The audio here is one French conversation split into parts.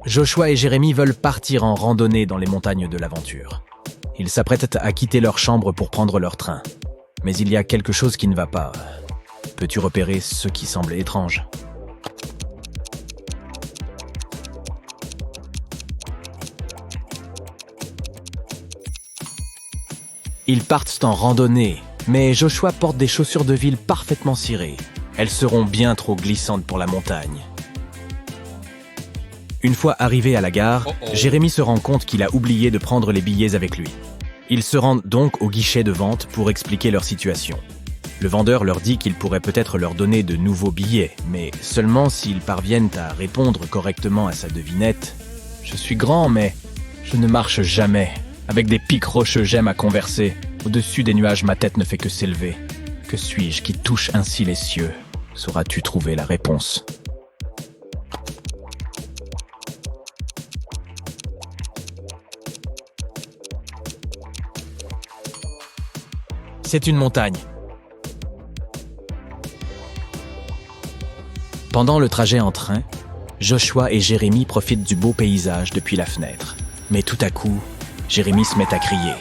Joshua et Jérémie veulent partir en randonnée dans les montagnes de l'aventure. Ils s'apprêtent à quitter leur chambre pour prendre leur train. Mais il y a quelque chose qui ne va pas. Peux-tu repérer ce qui semble étrange ? Ils partent en randonnée, mais Joshua porte des chaussures de ville parfaitement cirées. Elles seront bien trop glissantes pour la montagne. Une fois arrivé à la gare, Jérémie se rend compte qu'il a oublié de prendre les billets avec lui. Ils se rendent donc au guichet de vente pour expliquer leur situation. Le vendeur leur dit qu'il pourrait peut-être leur donner de nouveaux billets, mais seulement s'ils parviennent à répondre correctement à sa devinette. « Je suis grand, mais je ne marche jamais. Avec des pics rocheux, j'aime à converser. Au-dessus des nuages, ma tête ne fait que s'élever. Que suis-je qui touche ainsi les cieux? Sauras-tu trouver la réponse ?» C'est une montagne. Pendant le trajet en train, Joshua et Jérémie profitent du beau paysage depuis la fenêtre. Mais tout à coup, Jérémie se met à crier.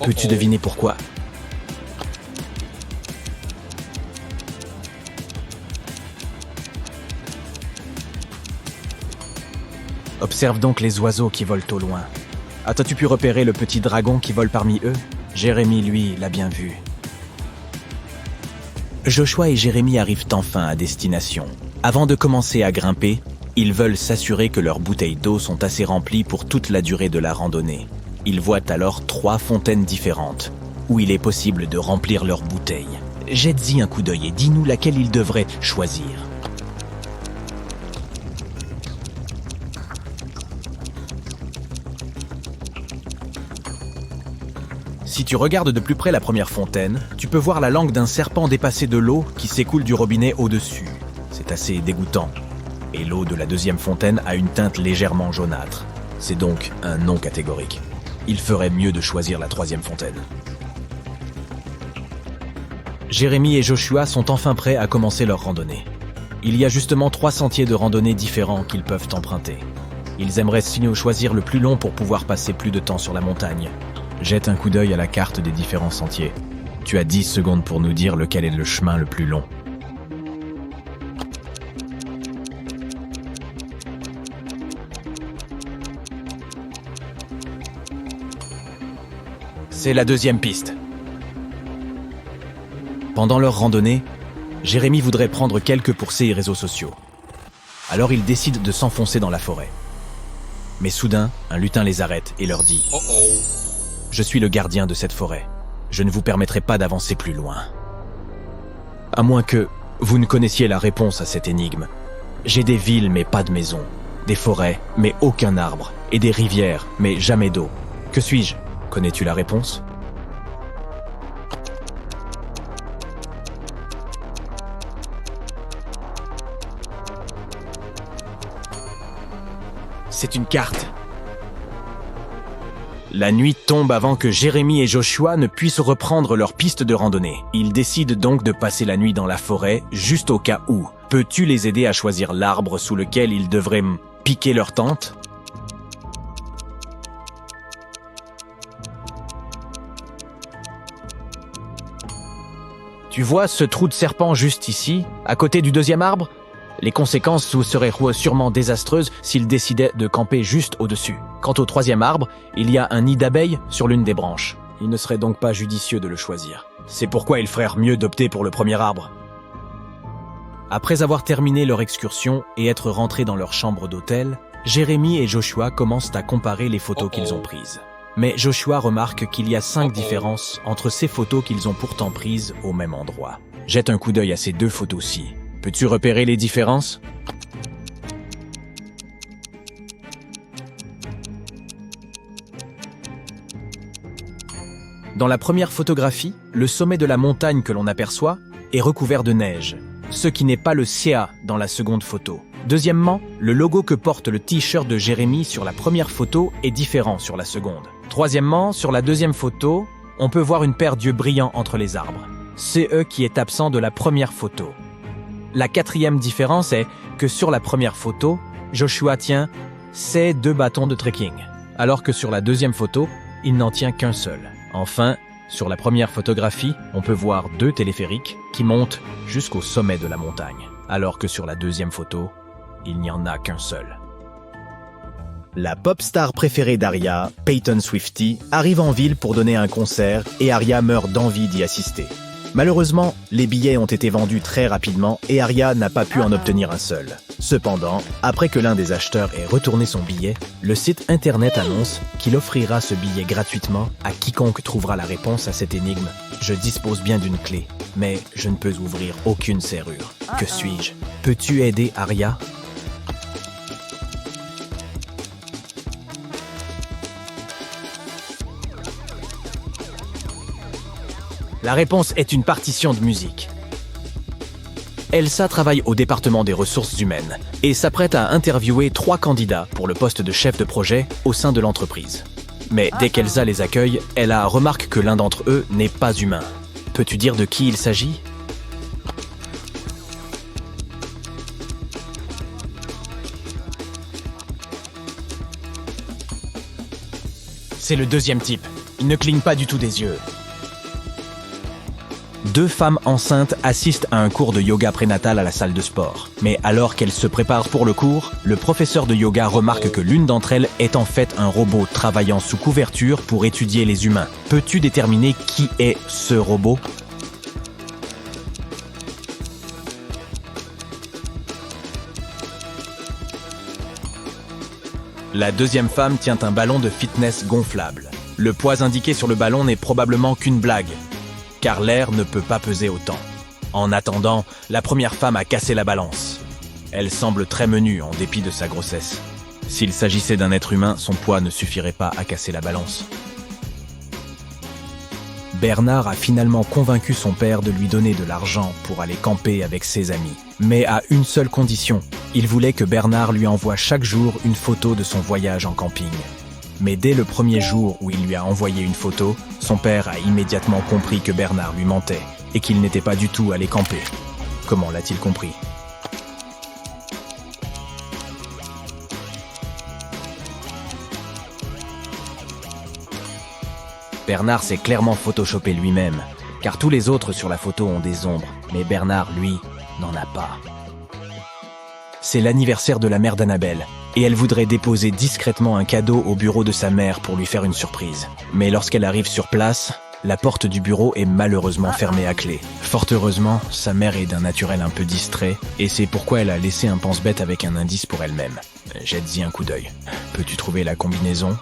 Peux-tu deviner pourquoi? Observe donc les oiseaux qui volent au loin. As-tu pu repérer le petit dragon qui vole parmi eux? Jérémie, lui, l'a bien vu. Joshua et Jérémie arrivent enfin à destination. Avant de commencer à grimper, ils veulent s'assurer que leurs bouteilles d'eau sont assez remplies pour toute la durée de la randonnée. Ils voient alors 3 fontaines différentes, où il est possible de remplir leurs bouteilles. Jette-y un coup d'œil et dis-nous laquelle ils devraient choisir. Si tu regardes de plus près la première fontaine, tu peux voir la langue d'un serpent dépasser de l'eau qui s'écoule du robinet au-dessus. C'est assez dégoûtant. Et l'eau de la deuxième fontaine a une teinte légèrement jaunâtre. C'est donc un non catégorique. Il ferait mieux de choisir la troisième fontaine. Jérémie et Joshua sont enfin prêts à commencer leur randonnée. Il y a justement 3 sentiers de randonnée différents qu'ils peuvent emprunter. Ils aimeraient choisir le plus long pour pouvoir passer plus de temps sur la montagne. Jette un coup d'œil à la carte des différents sentiers. Tu as 10 secondes pour nous dire lequel est le chemin le plus long. C'est la deuxième piste. Pendant leur randonnée, Jérémie voudrait prendre quelques pour ses réseaux sociaux. Alors il décide de s'enfoncer dans la forêt. Mais soudain, un lutin les arrête et leur dit « Je suis le gardien de cette forêt. Je ne vous permettrai pas d'avancer plus loin. » À moins que vous ne connaissiez la réponse à cette énigme. J'ai des villes mais pas de maisons, des forêts mais aucun arbre, et des rivières mais jamais d'eau. Que suis-je? Connais-tu la réponse? C'est une carte. La nuit tombe avant que Jérémie et Joshua ne puissent reprendre leur piste de randonnée. Ils décident donc de passer la nuit dans la forêt, juste au cas où. Peux-tu les aider à choisir l'arbre sous lequel ils devraient piquer leur tente? Tu vois ce trou de serpent juste ici, à côté du deuxième arbre? Les conséquences seraient sûrement désastreuses s'ils décidaient de camper juste au-dessus. Quant au troisième arbre, il y a un nid d'abeilles sur l'une des branches. Il ne serait donc pas judicieux de le choisir. C'est pourquoi il ferait mieux d'opter pour le premier arbre. Après avoir terminé leur excursion et être rentrés dans leur chambre d'hôtel, Jérémie et Joshua commencent à comparer les photos qu'ils ont prises. Mais Joshua remarque qu'il y a 5 différences entre ces photos qu'ils ont pourtant prises au même endroit. Jette un coup d'œil à ces 2 photos-ci. Peux-tu repérer les différences? Dans la première photographie, le sommet de la montagne que l'on aperçoit est recouvert de neige, ce qui n'est pas le CA dans la seconde photo. Deuxièmement, le logo que porte le t-shirt de Jérémie sur la première photo est différent sur la seconde. Troisièmement, sur la deuxième photo, on peut voir une paire d'yeux brillants entre les arbres. CE qui est absent de la première photo. La 4e différence est que sur la première photo, Joshua tient c'est 2 bâtons de trekking, alors que sur la deuxième photo, il n'en tient qu'un seul. Enfin, sur la première photographie, on peut voir 2 téléphériques qui montent jusqu'au sommet de la montagne, alors que sur la deuxième photo, il n'y en a qu'un seul. La pop star préférée d'Aria, Peyton Swiftie, arrive en ville pour donner un concert et Aria meurt d'envie d'y assister. Malheureusement, les billets ont été vendus très rapidement et Aria n'a pas pu en obtenir un seul. Cependant, après que l'un des acheteurs ait retourné son billet, le site internet annonce qu'il offrira ce billet gratuitement à quiconque trouvera la réponse à cette énigme. Je dispose bien d'une clé, mais je ne peux ouvrir aucune serrure. Que suis-je? Peux-tu aider Aria? La réponse est une partition de musique. Elsa travaille au département des ressources humaines et s'apprête à interviewer 3 candidats pour le poste de chef de projet au sein de l'entreprise. Mais dès qu'Elsa les accueille, elle a remarque que l'un d'entre eux n'est pas humain. Peux-tu dire de qui il s'agit? C'est le deuxième type. Il ne cligne pas du tout des yeux. 2 femmes enceintes assistent à un cours de yoga prénatal à la salle de sport. Mais alors qu'elles se préparent pour le cours, le professeur de yoga remarque que l'une d'entre elles est en fait un robot travaillant sous couverture pour étudier les humains. Peux-tu déterminer qui est ce robot? La deuxième femme tient un ballon de fitness gonflable. Le poids indiqué sur le ballon n'est probablement qu'une blague, car l'air ne peut pas peser autant. En attendant, la première femme a cassé la balance. Elle semble très menue en dépit de sa grossesse. S'il s'agissait d'un être humain, son poids ne suffirait pas à casser la balance. Bernard a finalement convaincu son père de lui donner de l'argent pour aller camper avec ses amis. Mais à une seule condition, il voulait que Bernard lui envoie chaque jour une photo de son voyage en camping. Mais dès le premier jour où il lui a envoyé une photo, son père a immédiatement compris que Bernard lui mentait et qu'il n'était pas du tout allé camper. Comment l'a-t-il compris? Bernard s'est clairement photoshopé lui-même, car tous les autres sur la photo ont des ombres, mais Bernard, lui, n'en a pas. C'est l'anniversaire de la mère d'Annabelle, et elle voudrait déposer discrètement un cadeau au bureau de sa mère pour lui faire une surprise. Mais lorsqu'elle arrive sur place, la porte du bureau est malheureusement fermée à clé. Fort heureusement, sa mère est d'un naturel un peu distrait, et c'est pourquoi elle a laissé un pense-bête avec un indice pour elle-même. Jette-y un coup d'œil. Peux-tu trouver la combinaison?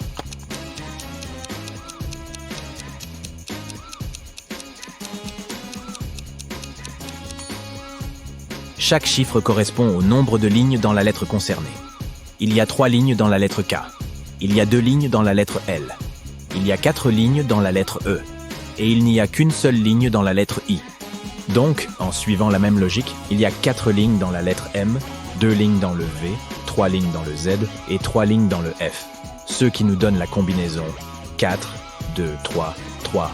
Chaque chiffre correspond au nombre de lignes dans la lettre concernée. Il y a 3 lignes dans la lettre K. Il y a 2 lignes dans la lettre L. Il y a 4 lignes dans la lettre E. Et il n'y a qu'une seule ligne dans la lettre I. Donc, en suivant la même logique, il y a 4 lignes dans la lettre M, 2 lignes dans le V, 3 lignes dans le Z et 3 lignes dans le F. Ce qui nous donne la combinaison 4, 2, 3, 3.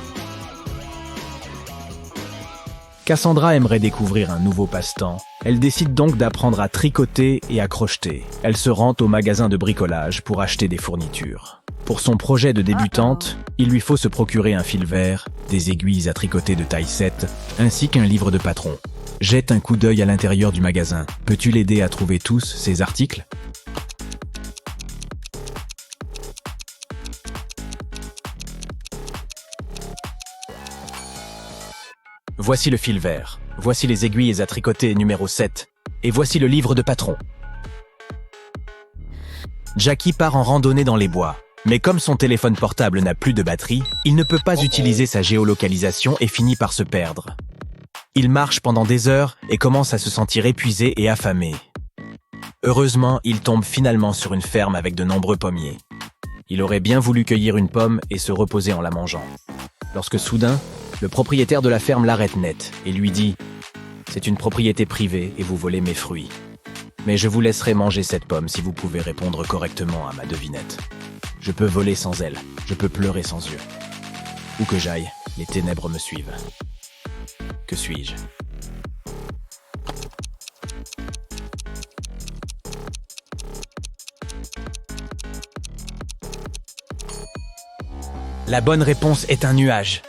Cassandra aimerait découvrir un nouveau passe-temps. Elle décide donc d'apprendre à tricoter et à crocheter. Elle se rend au magasin de bricolage pour acheter des fournitures. Pour son projet de débutante, il lui faut se procurer un fil vert, des aiguilles à tricoter de taille 7, ainsi qu'un livre de patron. Jette un coup d'œil à l'intérieur du magasin. Peux-tu l'aider à trouver tous ces articles? Voici le fil vert, voici les aiguilles à tricoter numéro 7, et voici le livre de patron. Jackie part en randonnée dans les bois, mais comme son téléphone portable n'a plus de batterie, il ne peut pas utiliser sa géolocalisation et finit par se perdre. Il marche pendant des heures et commence à se sentir épuisé et affamé. Heureusement, il tombe finalement sur une ferme avec de nombreux pommiers. Il aurait bien voulu cueillir une pomme et se reposer en la mangeant. Lorsque soudain, le propriétaire de la ferme l'arrête net et lui dit « C'est une propriété privée et vous volez mes fruits. Mais je vous laisserai manger cette pomme si vous pouvez répondre correctement à ma devinette. Je peux voler sans elle, je peux pleurer sans yeux. Où que j'aille, les ténèbres me suivent. Que suis-je ? » La bonne réponse est un nuage.